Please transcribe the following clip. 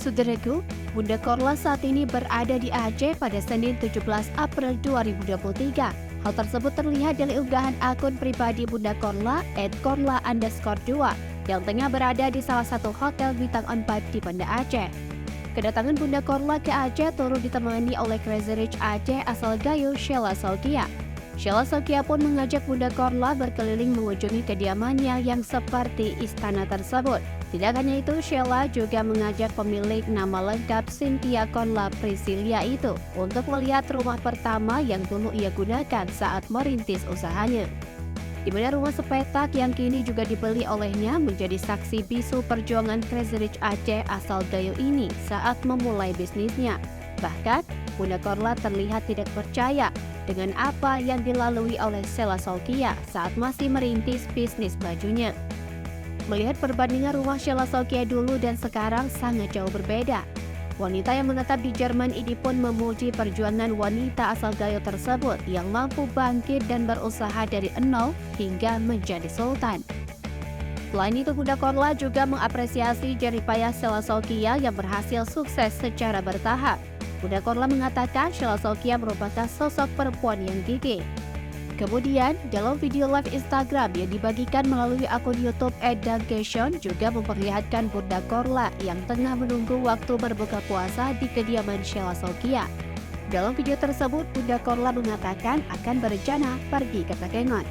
Saudaraku, Bunda Korla saat ini berada di Aceh pada Senin 17 April 2023. Hal tersebut terlihat dari unggahan akun pribadi Bunda Korla @korla_2 yang tengah berada di salah satu hotel bintang 4 di Banda Aceh. Kedatangan Bunda Korla ke Aceh turut ditemani oleh Crazy Rich Aceh asal Gayo, Sheila Saukia. Sheila Saukia pun mengajak Bunda Korla berkeliling mengunjungi kediamannya yang seperti istana tersebut. Tidak hanya itu, Sheila juga mengajak pemilik nama lengkap Cynthia Korla Priscilia itu untuk melihat rumah pertama yang dulu ia gunakan saat merintis usahanya. Di mana rumah sepetak yang kini juga dibeli olehnya menjadi saksi bisu perjuangan Crazy Rich Aceh asal Gayo ini saat memulai bisnisnya. Bahkan, Bunda Korla terlihat tidak percaya dengan apa yang dilalui oleh Sheila Saukia saat masih merintis bisnis bajunya. Melihat perbandingan rumah Sheila Saukia dulu dan sekarang sangat jauh berbeda. Wanita yang menetap di Jerman ini pun memuji perjuangan wanita asal Gayo tersebut yang mampu bangkit dan berusaha dari nol hingga menjadi sultan. Selain itu, Bunda Korla juga mengapresiasi jerih payah Sheila Saukia yang berhasil sukses secara bertahap. Bunda Korla mengatakan Sheila Saukia merupakan sosok perempuan yang gigih. Kemudian, dalam video live Instagram yang dibagikan melalui akun YouTube @dankation juga memperlihatkan Bunda Korla yang tengah menunggu waktu berbuka puasa di kediaman Sheila Saukia. Dalam video tersebut, Bunda Korla mengatakan akan berencana pergi ke Takengon.